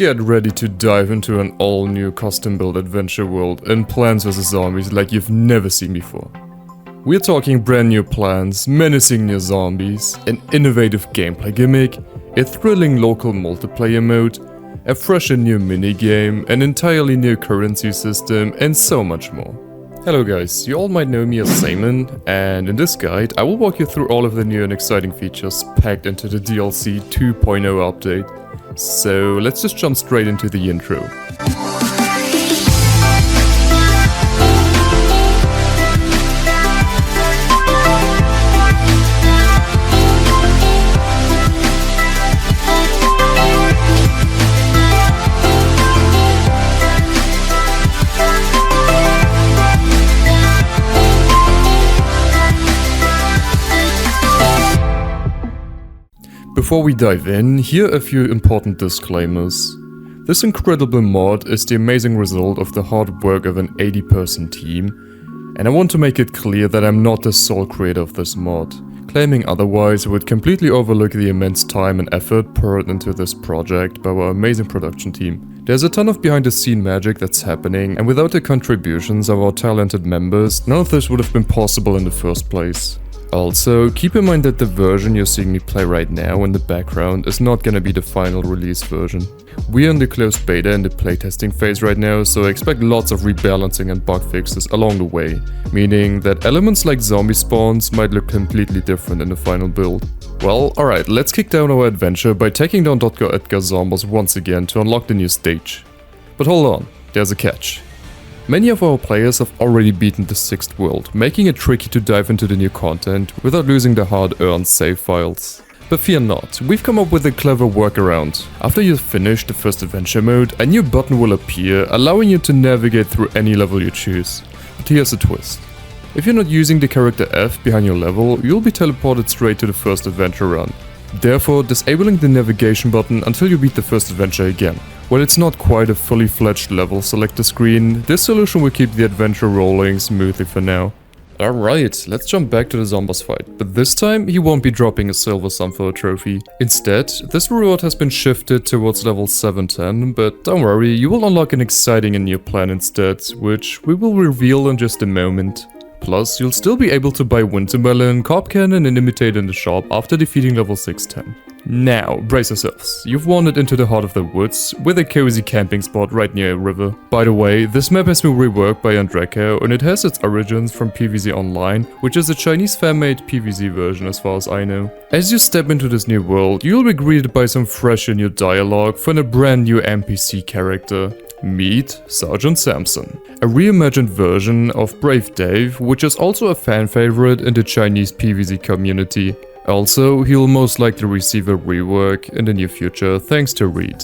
Get ready to dive into an all-new custom-built adventure world in Plants vs Zombies like you've never seen before. We're talking brand new plants, menacing new zombies, an innovative gameplay gimmick, a thrilling local multiplayer mode, a fresh and new minigame, an entirely new currency system, and so much more. Hello guys, you all might know me as Samen, and in this guide I will walk you through all of the new and exciting features packed into the DLC 2.0 update. So let's just jump straight into the intro. Before we dive in, here are a few important disclaimers. This incredible mod is the amazing result of the hard work of an 80-person team, and I want to make it clear that I'm not the sole creator of this mod. Claiming otherwise would completely overlook the immense time and effort poured into this project by our amazing production team. There's a ton of behind-the-scene magic that's happening, and without the contributions of our talented members, none of this would have been possible in the first place. Also, keep in mind that the version you're seeing me play right now in the background is not gonna be the final release version. We're in the closed beta and the playtesting phase right now, so expect lots of rebalancing and bug fixes along the way, meaning that elements like zombie spawns might look completely different in the final build. Well, alright, let's kick down our adventure by taking down Dr. Edgar Zombos once again to unlock the new stage. But hold on, there's a catch. Many of our players have already beaten the 6th world, making it tricky to dive into the new content without losing the hard-earned save files. But fear not, we've come up with a clever workaround. After you've finished the first adventure mode, a new button will appear, allowing you to navigate through any level you choose. But here's a twist. If you're not using the character F behind your level, you'll be teleported straight to the first adventure run. Therefore, disabling the navigation button until you beat the first adventure again. While it's not quite a fully fledged level selector screen, this solution will keep the adventure rolling smoothly for now. Alright, let's jump back to the Zombos fight, but this time he won't be dropping a silver sum for a trophy. Instead, this reward has been shifted towards level 710, but don't worry, you will unlock an exciting and new plan instead, which we will reveal in just a moment. Plus, you'll still be able to buy Wintermelon, Carp Cannon and Imitate in the shop after defeating level 610. Now, brace yourselves, you've wandered into the heart of the woods, with a cozy camping spot right near a river. By the way, this map has been reworked by Andreko and it has its origins from PvZ Online, which is a Chinese fan-made PvZ version as far as I know. As you step into this new world, you'll be greeted by some fresh and new dialogue from a brand new NPC character. Meet Sergeant Samson, a reimagined version of Brave Dave, which is also a fan favorite in the Chinese PvZ community. Also, he'll most likely receive a rework in the near future thanks to Reed.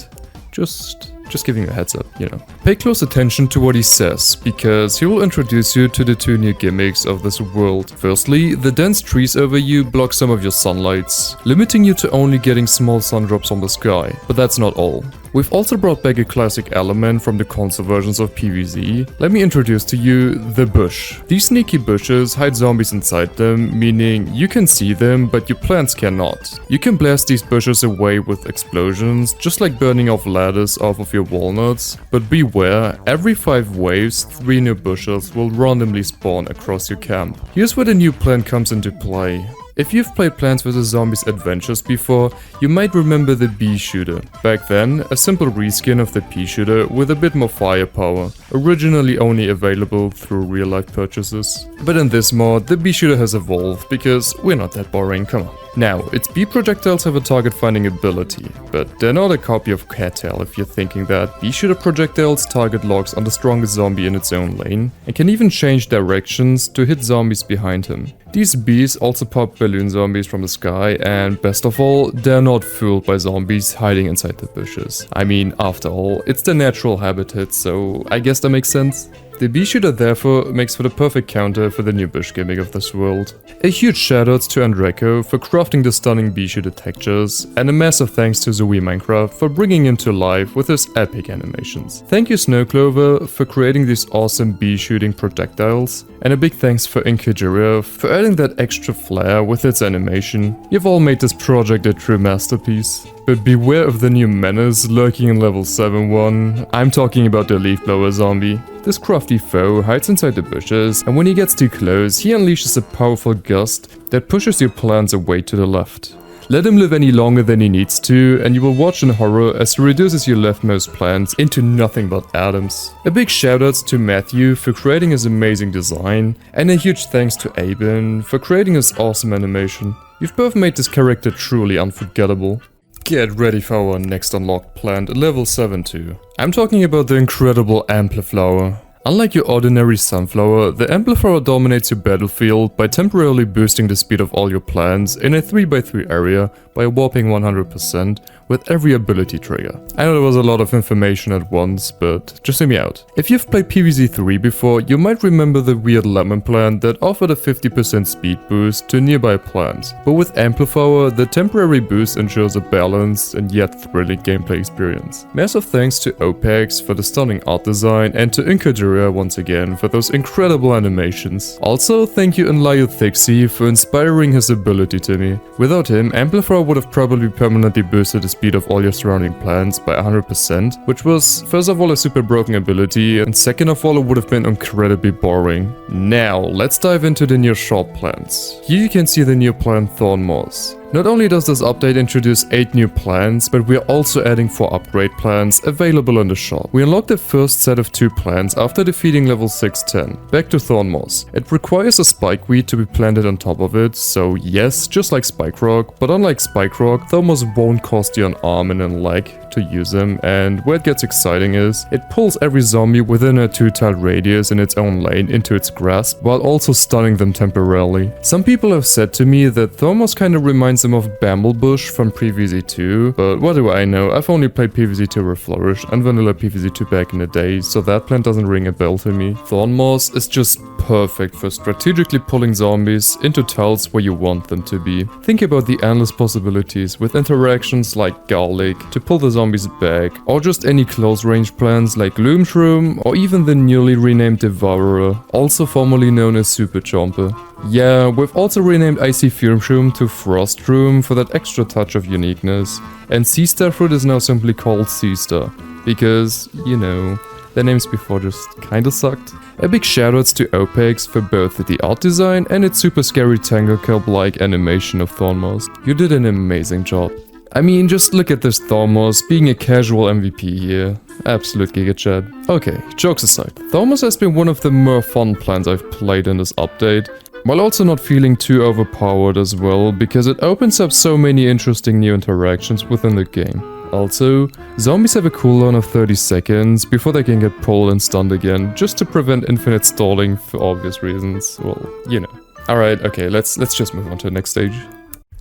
Just giving you a heads up, you know. Pay close attention to what he says, because he will introduce you to the two new gimmicks of this world. Firstly, the dense trees over you block some of your sunlights, limiting you to only getting small sun drops from the sky. But that's not all. We've also brought back a classic element from the console versions of PvZ. Let me introduce to you the bush. These sneaky bushes hide zombies inside them, meaning you can see them, but your plants cannot. You can blast these bushes away with explosions, just like burning off ladders off of your walnuts, but beware, every 5 waves, 3 new bushes will randomly spawn across your camp. Here's where the new plant comes into play. If you've played Plants vs Zombies Adventures before, you might remember the Bee Shooter. Back then, a simple reskin of the Pea Shooter with a bit more firepower, originally only available through real-life purchases. But in this mod, the Bee Shooter has evolved, because we're not that boring, come on. Now, its bee projectiles have a target finding ability, but they're not a copy of Cattail if you're thinking that. Bee Shooter projectiles target locks on the strongest zombie in its own lane, and can even change directions to hit zombies behind him. These bees also pop balloon zombies from the sky, and best of all, they're not fooled by zombies hiding inside the bushes. I mean, after all, it's their natural habitat, so I guess that makes sense. The bee shooter therefore makes for the perfect counter for the new bush gimmick of this world. A huge shoutouts to Andreko for crafting the stunning bee shooter textures, and a massive thanks to Zoe Minecraft for bringing him to life with his epic animations. Thank you Snowclover for creating these awesome bee shooting projectiles, and a big thanks for Inkajira for adding that extra flair with its animation. You've all made this project a true masterpiece. But beware of the new menace lurking in level 7-1. I'm talking about the leaf blower zombie. This crafty foe hides inside the bushes, and when he gets too close, he unleashes a powerful gust that pushes your plants away to the left. Let him live any longer than he needs to, and you will watch in horror as he reduces your leftmost plants into nothing but atoms. A big shoutouts to Matthew for creating his amazing design, and a huge thanks to Aben for creating his awesome animation. You've both made this character truly unforgettable. Get ready for our next unlocked plant, level 7-2. I'm talking about the incredible Ampliflower. Unlike your ordinary sunflower, the Ampliflower dominates your battlefield by temporarily boosting the speed of all your plants in a 3x3 area by a whopping 100% with every ability trigger. I know there was a lot of information at once, but just hear me out. If you've played PvZ3 before, you might remember the weird lemon plant that offered a 50% speed boost to nearby plants. But with Ampliflower, the temporary boost ensures a balanced and yet thrilling gameplay experience. Massive thanks to Opex for the stunning art design, and to Inkajira once again for those incredible animations. Also, thank you Enlio Thixie for inspiring his ability to me. Without him, Ampliflower would have probably permanently boosted the speed of all your surrounding plants by 100%, which was first of all a super broken ability, and second of all it would have been incredibly boring. Now, let's dive into the new shop plants. Here you can see the new plant Thorn Moss. Not only does this update introduce 8 new plants, but we are also adding 4 upgrade plants available in the shop. We unlocked the first set of 2 plants after defeating level 610. Back to Thorn Moss. It requires a spike weed to be planted on top of it, so yes, just like Spike Rock, but unlike Spike Rock, Thorn Moss won't cost you an arm and a leg to use him, and where it gets exciting is, it pulls every zombie within a 2-tile radius in its own lane into its grasp, while also stunning them temporarily. Some people have said to me that Thorn Moss kinda reminds them of Bamblebush from PvZ2, but what do I know, I've only played PvZ2 with Flourish and vanilla PvZ2 back in the day, so that plant doesn't ring a bell to me. Thorn Moss is just perfect for strategically pulling zombies into tiles where you want them to be. Think about the endless possibilities with interactions like Garlic to pull the zombies back, or just any close range plants like Loom Shroom, or even the newly renamed Devourer, also formerly known as Super Chomper. Yeah, we've also renamed Icy Fume Shroom to Frost Shroom for that extra touch of uniqueness, and Sea Star Fruit is now simply called Sea Star, because, you know, their names before just kinda sucked. A big shoutouts to Opex for both the art design and its super scary Tangle Kelp-like animation of Thorn Moss. You did an amazing job. I mean, just look at this Thorn Moss being a casual MVP here. Absolute Giga Chad. Okay, jokes aside, Thorn Moss has been one of the more fun plants I've played in this update, while also not feeling too overpowered as well, because it opens up so many interesting new interactions within the game. Also, zombies have a cooldown of 30 seconds before they can get pulled and stunned again, just to prevent infinite stalling for obvious reasons. Well, you know. Alright, okay, let's just move on to the next stage.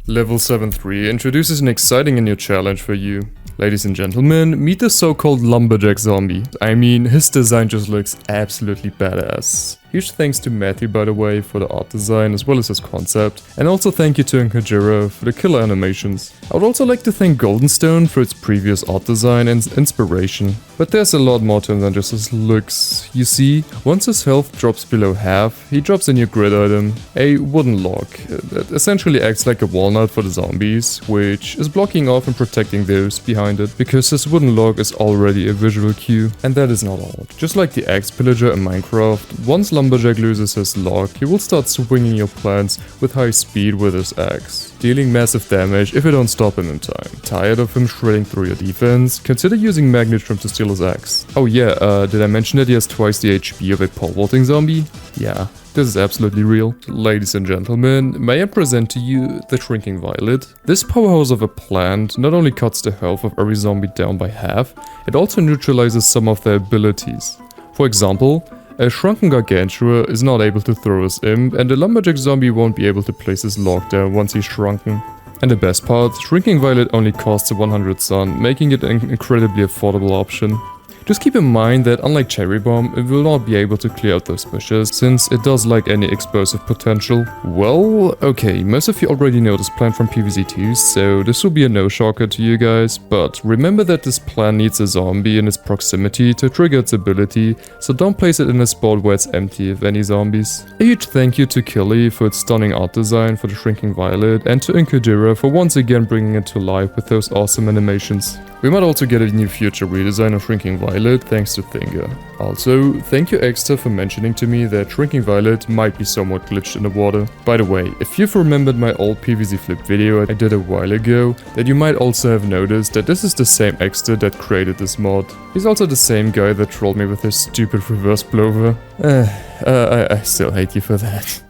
Level 7-3 introduces an exciting and new challenge for you. Ladies and gentlemen, meet the so-called Lumberjack zombie. I mean, his design just looks absolutely badass. Huge thanks to Matthew, by the way, for the art design as well as his concept, and also thank you to Inkajira for the killer animations. I would also like to thank Goldenstone for its previous art design and inspiration. But there's a lot more to him than just his looks. You see, once his health drops below half, he drops a new grid item, a wooden log, that essentially acts like a walnut for the zombies, which is blocking off and protecting those behind it, because his wooden log is already a visual cue. And that is not all. Just like the axe pillager in Minecraft, once Lumberjack loses his log, he will start swinging your plants with high speed with his axe, dealing massive damage if you don't stop him in time. Tired of him shredding through your defense? Consider using Magnetrum to steal his axe. Oh yeah, did I mention that he has twice the HP of a pole vaulting zombie? Yeah, this is absolutely real. Ladies and gentlemen, may I present to you the Shrinking Violet? This powerhouse of a plant not only cuts the health of every zombie down by half, it also neutralizes some of their abilities. For example, a shrunken Gargantua is not able to throw his imp, and a Lumberjack zombie won't be able to place his log down once he's shrunken. And the best part, Shrinking Violet only costs 100 sun, making it an incredibly affordable option. Just keep in mind that unlike Cherry Bomb, it will not be able to clear out those bushes, since it does lack any explosive potential. Well, okay, most of you already know this plan from PvZ2, so this will be a no shocker to you guys, but remember that this plan needs a zombie in its proximity to trigger its ability, so don't place it in a spot where it's empty of any zombies. A huge thank you to Killy for its stunning art design for the Shrinking Violet, and to Inkudira for once again bringing it to life with those awesome animations. We might also get a new future redesign of Shrinking Violet thanks to Thinga. Also, thank you Exter for mentioning to me that Shrinking Violet might be somewhat glitched in the water. By the way, if you've remembered my old PvZ Flip video I did a while ago, then you might also have noticed that this is the same Exter that created this mod. He's also the same guy that trolled me with his stupid reverse blower. I still hate you for that.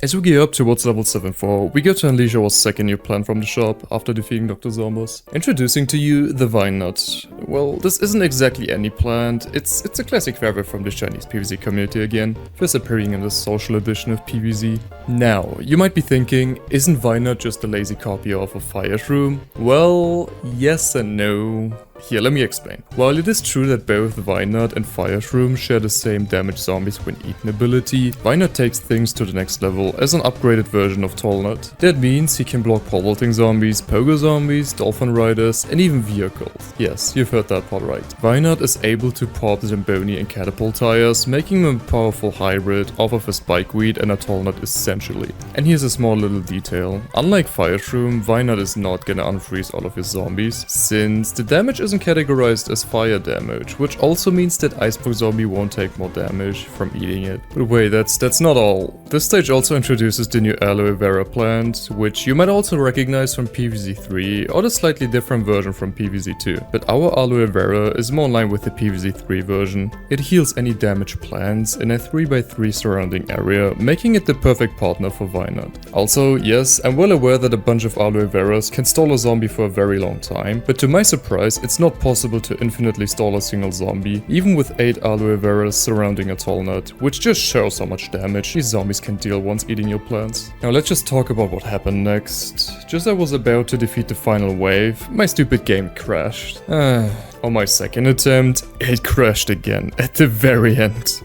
As we gear up towards level 7-4, we get to unleash our second new plan from the shop after defeating Dr. Zombos. Introducing to you the Vine Nut. Well, this isn't exactly any plant, it's a classic favorite from the Chinese PvZ community again, first appearing in the social edition of PvZ. Now, you might be thinking, isn't Vine Nut just a lazy copy of a Fire Shroom? Well, yes and no. Here, let me explain. While it is true that both Vine Nut and Fire Shroom share the same damage zombies when eaten ability, Vine Nut takes things to the next level as an upgraded version of Tall Nut. That means he can block pole vaulting zombies, pogo zombies, dolphin riders, and even vehicles. Yes, you've heard that part right. Vine Nut is able to pop Zamboni and catapult tires, making him a powerful hybrid off of a spikeweed and a Tall Nut essentially. And here's a small little detail. Unlike Fire Shroom, Vine Nut is not gonna unfreeze all of his zombies, since the damage isn't categorized as fire damage, which also means that Iceberg Zombie won't take more damage from eating it. But wait, that's not all. This stage also introduces the new Aloe Vera plant, which you might also recognize from PvZ3 or the slightly different version from PvZ2. But our Aloe Vera is more in line with the PvZ3 version. It heals any damaged plants in a 3x3 surrounding area, making it the perfect partner for Vine Nut. Also, yes, I'm well aware that a bunch of Aloe Veras can stall a zombie for a very long time, but to my surprise, it's not possible to infinitely stall a single zombie, even with 8 Aloe Veras surrounding a Tall Nut, which just shows how much damage these zombies can deal once eating your plants. Now let's just talk about what happened next. Just as I was about to defeat the final wave, my stupid game crashed. On my second attempt, it crashed again, at the very end.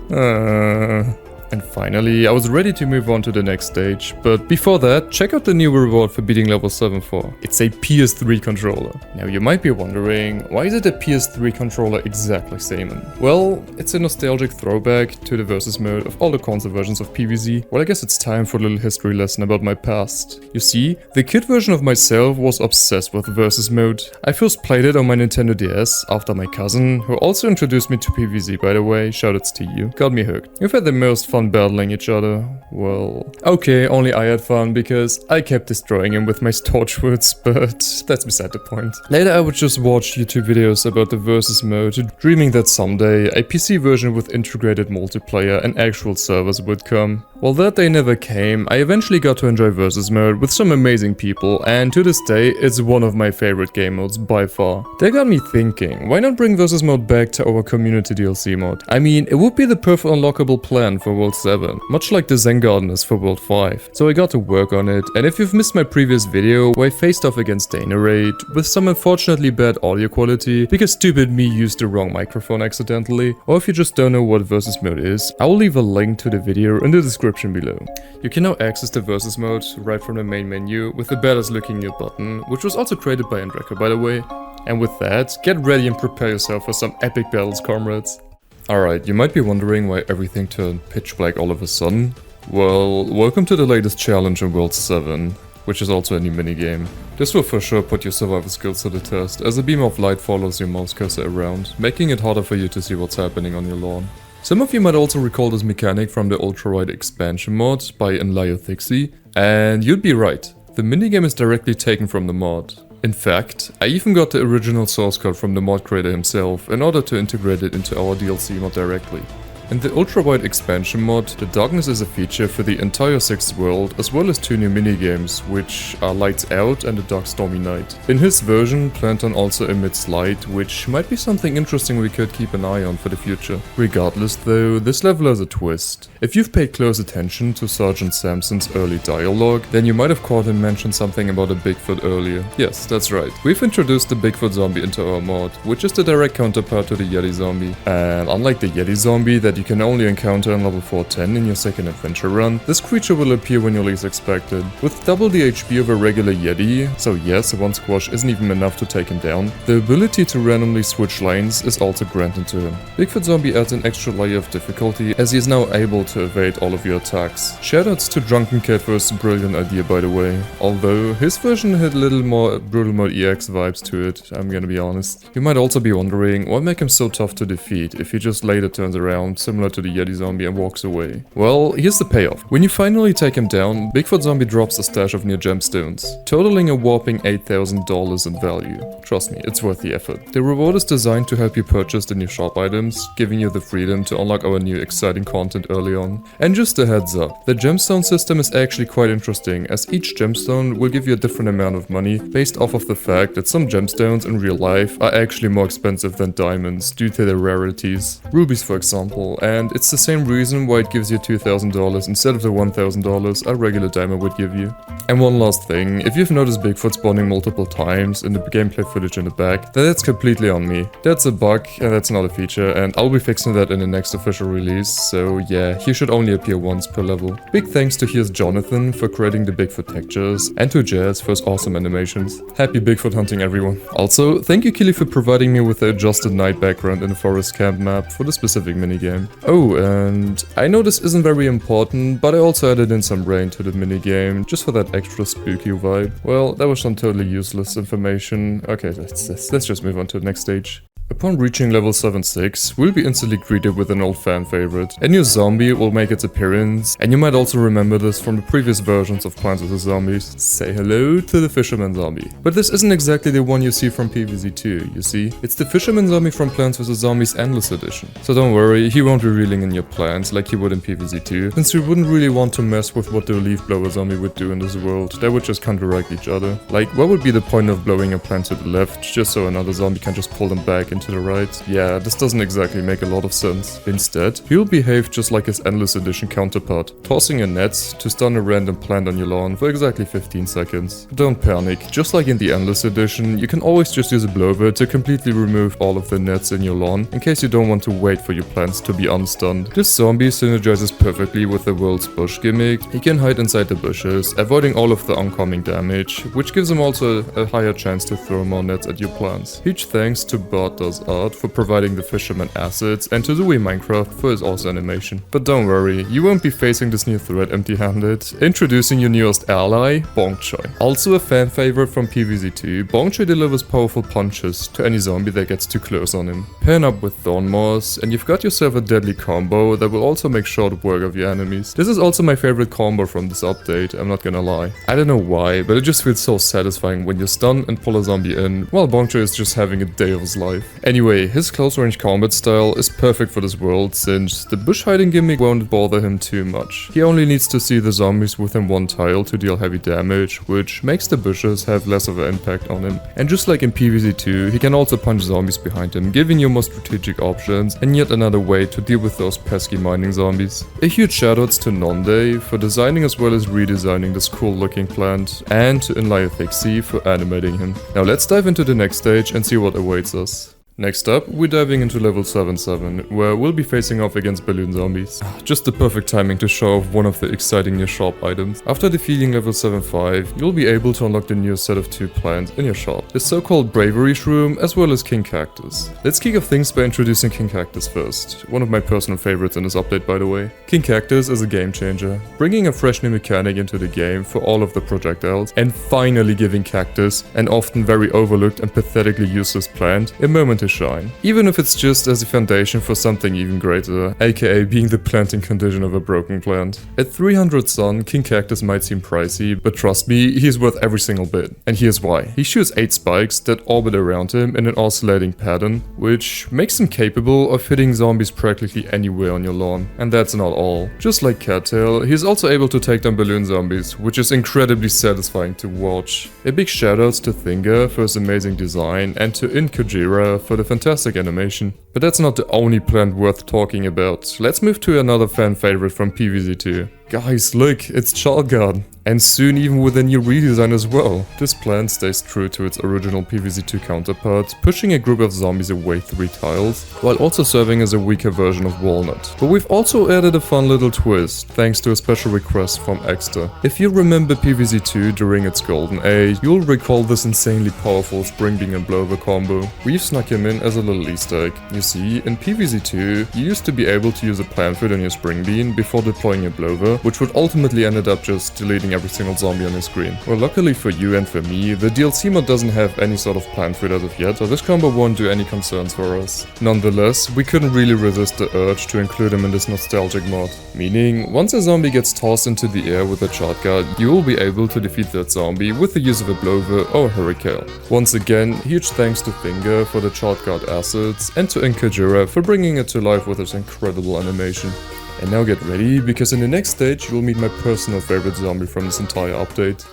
And finally, I was ready to move on to the next stage, but before that, check out the new reward for beating level 7-4. It's a PS3 controller. Now you might be wondering, why is it a PS3 controller exactly, Samen? Well, it's a nostalgic throwback to the versus mode of all the console versions of PvZ. Well, I guess it's time for a little history lesson about my past. You see, the kid version of myself was obsessed with versus mode. I first played it on my Nintendo DS after my cousin, who also introduced me to PvZ by the way, shoutouts to you, got me hooked. We've had the most fun battling each other. Well, okay, only I had fun because I kept destroying him with my torchwoods, but that's beside the point. Later I would just watch YouTube videos about the versus mode, dreaming that someday a PC version with integrated multiplayer and actual servers would come. While that day never came, I eventually got to enjoy versus mode with some amazing people, and to this day it's one of my favorite game modes by far. That got me thinking, why not bring versus mode back to our community DLC mod? I mean, it would be the perfect unlockable plan for World 7, much like the Zen Garden is for World 5. So I got to work on it, and if you've missed my previous video where I faced off against Danerate with some unfortunately bad audio quality because stupid me used the wrong microphone accidentally, or if you just don't know what versus mode is, I will leave a link to the video in the description below. You can now access the versus mode right from the main menu with the badass looking new button, which was also created by Andreka by the way. And with that, get ready and prepare yourself for some epic battles, comrades. Alright, you might be wondering why everything turned pitch black all of a sudden. Well, welcome to the latest challenge in World 7, which is also a new minigame. This will for sure put your survival skills to the test, as a beam of light follows your mouse cursor around, making it harder for you to see what's happening on your lawn. Some of you might also recall this mechanic from the Ultra-Wide expansion mod by Enliothixie, and you'd be right, the minigame is directly taken from the mod. In fact, I even got the original source code from the mod creator himself in order to integrate it into our DLC mod directly. In the ultra-wide expansion mod, the darkness is a feature for the entire 6th world, as well as 2 new minigames, which are Lights Out and a Dark Stormy Night. In his version, Planton also emits light, which might be something interesting we could keep an eye on for the future. Regardless though, this level has a twist. If you've paid close attention to Sergeant Samson's early dialogue, then you might have caught him mention something about a Bigfoot earlier. Yes, that's right. We've introduced the Bigfoot zombie into our mod, which is the direct counterpart to the Yeti zombie. And unlike the Yeti zombie that you can only encounter in level 410 in your second adventure run, this creature will appear when you least expect it. With double the HP of a regular Yeti, so yes, one squash isn't even enough to take him down, the ability to randomly switch lanes is also granted to him. Bigfoot zombie adds an extra layer of difficulty as he is now able to evade all of your attacks. Shoutouts to Drunken Cat for his brilliant idea, by the way, although his version had a little more Brutal Mode EX vibes to it, I'm gonna be honest. You might also be wondering, what make him so tough to defeat if he just later turns around, similar to the Yeti zombie, and walks away? Well, here's the payoff. When you finally take him down, Bigfoot zombie drops a stash of near gemstones, totaling a whopping $8,000 in value. Trust me, it's worth the effort. The reward is designed to help you purchase the new shop items, giving you the freedom to unlock our new exciting content early on. And just a heads up, the gemstone system is actually quite interesting, as each gemstone will give you a different amount of money based off of the fact that some gemstones in real life are actually more expensive than diamonds due to their rarities. Rubies for example, and it's the same reason why it gives you $2,000 instead of the $1,000 a regular diamond would give you. And one last thing, if you've noticed Bigfoot spawning multiple times in the gameplay footage in the back, then that's completely on me. That's a bug and that's not a feature, and I'll be fixing that in the next official release, so yeah, he should only appear once per level. Big thanks to Here's Jonathan for creating the Bigfoot textures, and to Jazz for his awesome animations. Happy Bigfoot hunting everyone. Also, thank you Killy for providing me with the adjusted night background in the forest camp map for the specific minigame. Oh, and I know this isn't very important, but I also added in some rain to the minigame, just for that extra spooky vibe. Well, that was some totally useless information. Okay, let's just move on to the next stage. Upon reaching level 7-6, we'll be instantly greeted with an old fan favorite. A new zombie will make its appearance, and you might also remember this from the previous versions of Plants vs Zombies. Say hello to the Fisherman Zombie. But this isn't exactly the one you see from PvZ2, you see? It's the Fisherman Zombie from Plants vs Zombies Endless Edition. So don't worry, he won't be reeling in your plants like he would in PvZ2, since you wouldn't really want to mess with what the leaf blower zombie would do in this world. They would just counteract each other. Like, what would be the point of blowing a plant to the left, just so another zombie can just pull them back to the right? Yeah, this doesn't exactly make a lot of sense. Instead, he'll behave just like his Endless Edition counterpart, tossing a net to stun a random plant on your lawn for exactly 15 seconds. Don't panic, just like in the Endless Edition, you can always just use a blower to completely remove all of the nets in your lawn, in case you don't want to wait for your plants to be unstunned. This zombie synergizes perfectly with the world's bush gimmick. He can hide inside the bushes, avoiding all of the oncoming damage, which gives him also a higher chance to throw more nets at your plants. Huge thanks to Bart Does Art for providing the fisherman assets, and to Dewey Minecraft for his awesome animation. But don't worry, you won't be facing this new threat empty-handed. Introducing your newest ally, Bong Choy. Also a fan favorite from PvZ2, Bong Choy delivers powerful punches to any zombie that gets too close on him. Pair up with Thorn Moss, and you've got yourself a deadly combo that will also make short work of your enemies. This is also my favorite combo from this update, I'm not gonna lie. I don't know why, but it just feels so satisfying when you stun and pull a zombie in, while Bong Choy is just having a day of his life. Anyway, his close range combat style is perfect for this world, since the bush hiding gimmick won't bother him too much. He only needs to see the zombies within one tile to deal heavy damage, which makes the bushes have less of an impact on him. And just like in PvZ2, he can also punch zombies behind him, giving you more strategic options and yet another way to deal with those pesky mining zombies. A huge shoutouts to Nonday for designing as well as redesigning this cool looking plant, and to Inliathixie for animating him. Now let's dive into the next stage and see what awaits us. Next up, we're diving into level 7-7, where we'll be facing off against balloon zombies. Just the perfect timing to show off one of the exciting new shop items. After defeating level 7-5, you'll be able to unlock the new set of 2 plants in your shop. The so-called Bravery Shroom, as well as King Cactus. Let's kick off things by introducing King Cactus first. One of my personal favorites in this update, by the way. King Cactus is a game changer, bringing a fresh new mechanic into the game for all of the projectiles, and finally giving Cactus, an often very overlooked and pathetically useless plant, a moment to shine. Even if it's just as a foundation for something even greater, aka being the planting condition of a broken plant. At 300 sun, King Cactus might seem pricey, but trust me, he's worth every single bit. And here's why. He shoots 8 spikes that orbit around him in an oscillating pattern, which makes him capable of hitting zombies practically anywhere on your lawn. And that's not all. Just like Cattail, he's also able to take down balloon zombies, which is incredibly satisfying to watch. A big shoutouts to Thinga for his amazing design and to Inkojira for the fantastic animation. But that's not the only plant worth talking about. Let's move to another fan favorite from PvZ2. Guys, look, it's Chalgard. And soon even with a new redesign as well. This plant stays true to its original PvZ2 counterpart, pushing a group of zombies away 3 tiles, while also serving as a weaker version of Walnut. But we've also added a fun little twist, thanks to a special request from Exter. If you remember PvZ2 during its golden age, you'll recall this insanely powerful Spring Bean and Blower combo. We've snuck him in as a little Easter egg. You see, in PvZ2, you used to be able to use a plant food on your Spring Bean before deploying a Blower, which would ultimately ended up just deleting every single zombie on your screen. Well, luckily for you and for me, the DLC mod doesn't have any sort of plant food as of yet, so this combo won't do any concerns for us. Nonetheless, we couldn't really resist the urge to include him in this nostalgic mod. Meaning, once a zombie gets tossed into the air with a charge guard, you will be able to defeat that zombie with the use of a blower or a hurricane. Once again, huge thanks to Finger for the charge guard assets, and to Inkojira for bringing it to life with his incredible animation. And now get ready, because in the next stage you will meet my personal favorite zombie from this entire update.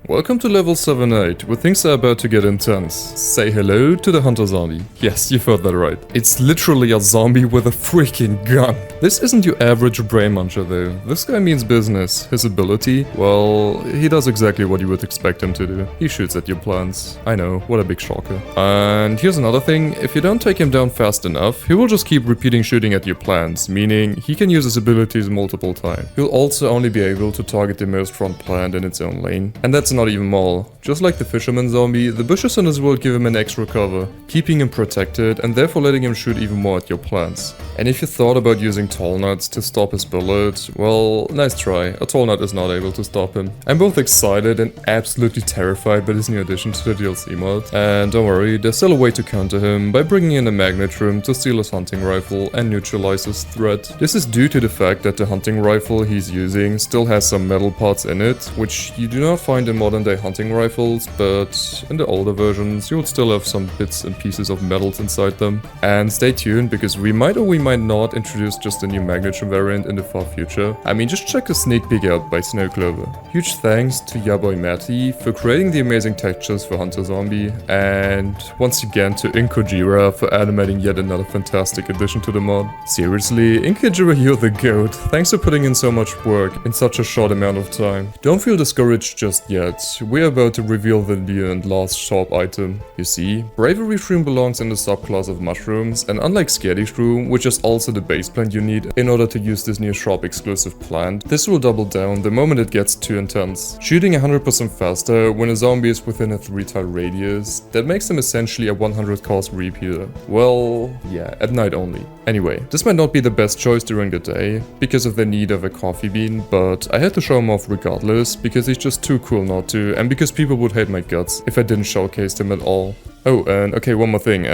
Welcome to level 7-8, where things are about to get intense. Say hello to the Hunter zombie. Yes, you've heard that right. It's literally a zombie with a freaking gun. This isn't your average brain muncher though. This guy means business. His ability, well, he does exactly what you would expect him to do. He shoots at your plants. I know, what a big shocker. And here's another thing, if you don't take him down fast enough, he will just keep repeating shooting at your plants, meaning he can use his abilities multiple times. He'll also only be able to target the most front plant in its own lane. And that's not even all. Just like the fisherman zombie, the bushes in this world give him an extra cover, keeping him protected and therefore letting him shoot even more at your plants. And if you thought about using tall nuts to stop his bullet, well, nice try. A tall nut is not able to stop him. I'm both excited and absolutely terrified by this new addition to the DLC mod. And don't worry, there's still a way to counter him by bringing in a magnetrum to steal his hunting rifle and neutralize his threat. This is due to the fact that the hunting rifle he's using still has some metal parts in it, which you do not find in modern day hunting rifles, but in the older versions you would still have some bits and pieces of metals inside them. And stay tuned, because we might or we might not introduce just a new magnetrum variant in the far future. I mean, just check a sneak peek out by Snow Clover. Huge thanks to Yaboy Matty for creating the amazing textures for Hunter Zombie, and once again to Inkojira for animating yet another fantastic addition to the mod. Seriously, Inkojira, you're the GOAT. Thanks for putting in so much work in such a short amount of time. Don't feel discouraged just yet. We're about to reveal the new and last shop item. You see, Bravery Shroom belongs in the subclass of mushrooms, and unlike Scaredy Shroom, which is also the base plant you need in order to use this new shop exclusive plant, this will double down the moment it gets too intense. Shooting 100% faster when a zombie is within a 3-tile radius, that makes them essentially a 100 cost repeater. Well, yeah, at night only. Anyway, this might not be the best choice during the day, because of the need of a coffee bean, but I had to show him off regardless, because he's just too cool not to, and because people would hate my guts if I didn't showcase him at all. Oh, and okay, one more thing,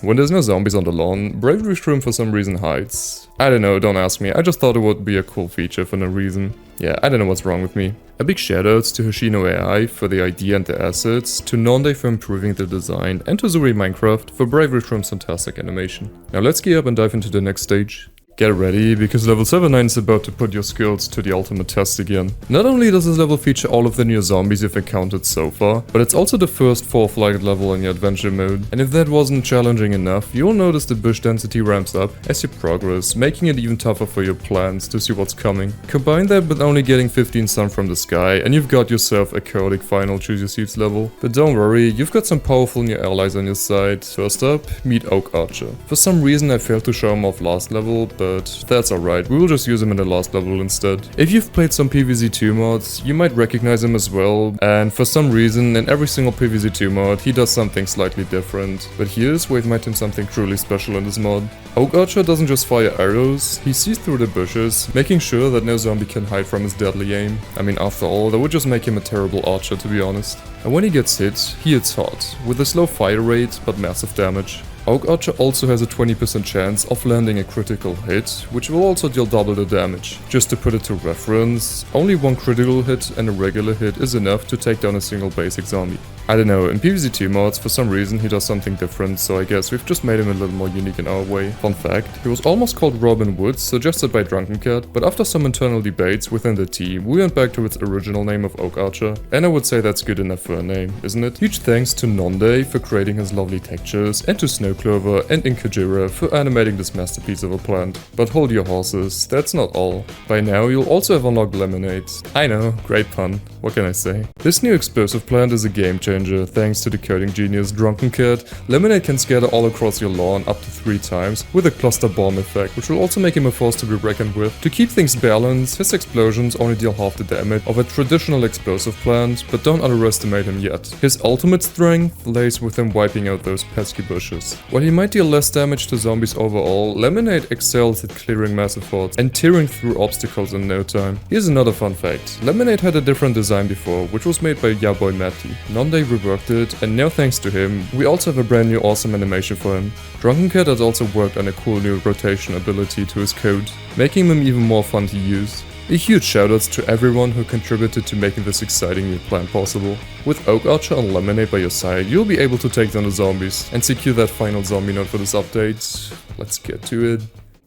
when there's no zombies on the lawn, Bravery Shroom for some reason hides. I don't know, don't ask me, I just thought it would be a cool feature for no reason. Yeah, I don't know what's wrong with me. A big shoutouts to Hoshino AI for the idea and the assets, to Nonday for improving the design, and to Zuri Minecraft for Bravery Shroom's fantastic animation. Now let's gear up and dive into the next stage. Get ready, because level 7-9 is about to put your skills to the ultimate test again. Not only does this level feature all of the new zombies you've encountered so far, but it's also the first 4th level in your adventure mode. And if that wasn't challenging enough, you'll notice the bush density ramps up as you progress, making it even tougher for your plants to see what's coming. Combine that with only getting 15 sun from the sky, and you've got yourself a chaotic final Choose Your Seeds level. But don't worry, you've got some powerful new allies on your side. First up, meet Oak Archer. For some reason I failed to show him off last level, but that's alright, we will just use him in the last level instead. If you've played some PvZ2 mods, you might recognize him as well, and for some reason in every single PvZ2 mod he does something slightly different. But here's where we've met him something truly special in this mod. Oak Archer doesn't just fire arrows, he sees through the bushes, making sure that no zombie can hide from his deadly aim. I mean, after all, that would just make him a terrible archer, to be honest. And when he gets hit, he hits hard, with a slow fire rate but massive damage. Oak Archer also has a 20% chance of landing a critical hit, which will also deal double the damage. Just to put it to reference, only one critical hit and a regular hit is enough to take down a single basic zombie. I don't know, in PvZ2 mods, for some reason he does something different, so I guess we've just made him a little more unique in our way. Fun fact, he was almost called Robin Woods, suggested by Drunken Cat, but after some internal debates within the team, we went back to its original name of Oak Archer, and I would say that's good enough for a name, isn't it? Huge thanks to Nonday for creating his lovely textures, and to Snowclover and Inkajira for animating this masterpiece of a plant. But hold your horses, that's not all. By now you'll also have unlocked Lemonade. I know, great pun, what can I say? This new explosive plant is a game changer. Thanks to the coding genius Drunken Cat, Lemonade can scatter all across your lawn up to 3 times with a cluster bomb effect, which will also make him a force to be reckoned with. To keep things balanced, his explosions only deal half the damage of a traditional explosive plant, but don't underestimate him yet. His ultimate strength lays with him wiping out those pesky bushes. While he might deal less damage to zombies overall, Lemonade excels at clearing massive hordes and tearing through obstacles in no time. Here's another fun fact. Lemonade had a different design before, which was made by ya boy Matty. Nonday reworked it, and now thanks to him, we also have a brand new awesome animation for him. Drunken Cat has also worked on a cool new rotation ability to his code, making him even more fun to use. A huge shoutouts to everyone who contributed to making this exciting new plan possible. With Oak Archer and Lemonade by your side, you'll be able to take down the zombies and secure that final zombie node for this update. Let's get to it.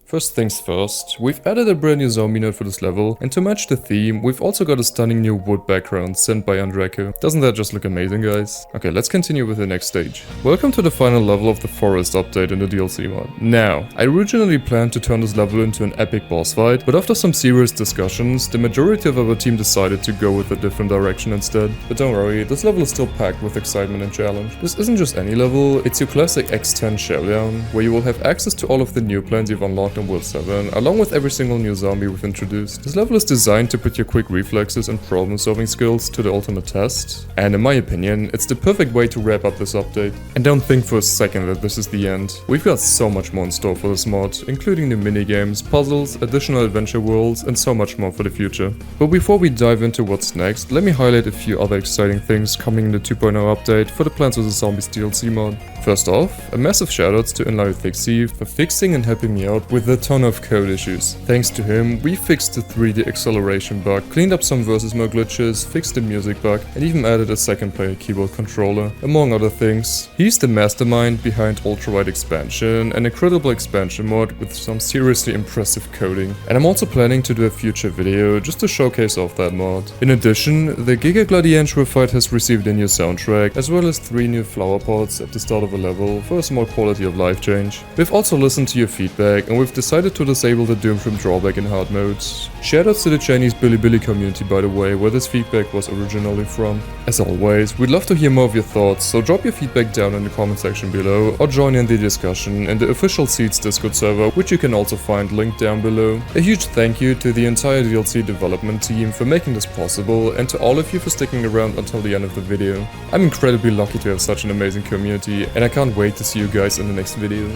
First things first, we've added a brand new zombie node for this level, and to match the theme, we've also got a stunning new wood background sent by Andreco. Doesn't that just look amazing, guys? Okay, let's continue with the next stage. Welcome to the final level of the forest update in the DLC mod. Now, I originally planned to turn this level into an epic boss fight, but after some serious discussions, the majority of our team decided to go with a different direction instead. But don't worry, this level is still packed with excitement and challenge. This isn't just any level, it's your classic X10 showdown, where you will have access to all of the new plans you've unlocked in World 7, along with every single new zombie we've introduced. This level is designed to put your quick reflexes and problem-solving skills to the ultimate test, and in my opinion, it's the perfect way to wrap up this update. And don't think for a second that this is the end. We've got so much more in store for this mod, including new minigames, puzzles, additional adventure worlds, and so much more for the future. But before we dive into what's next, let me highlight a few other exciting things coming in the 2.0 update for the Plants vs Zombies DLC mod. First off, a massive shoutouts to Inliothixiv for fixing and helping me out with a ton of code issues. Thanks to him, we fixed the 3D acceleration bug, cleaned up some versus mode glitches, fixed the music bug, and even added a second player keyboard controller, among other things. He's the mastermind behind Ultrawide expansion, an incredible expansion mod with some seriously impressive coding. And I'm also planning to do a future video just to showcase off that mod. In addition, the Giga Gladiantro fight has received a new soundtrack, as well as 3 new flower pots at the start of a level for a small quality of life change. We've also listened to your feedback, and we've decided to disable the Doomframe drawback in hard modes. Shoutouts to the Chinese Bilibili community, by the way, where this feedback was originally from. As always, we'd love to hear more of your thoughts, so drop your feedback down in the comment section below, or join in the discussion in the official Seeds Discord server, which you can also find linked down below. A huge thank you to the entire DLC development team for making this possible, and to all of you for sticking around until the end of the video. I'm incredibly lucky to have such an amazing community, and I can't wait to see you guys in the next video.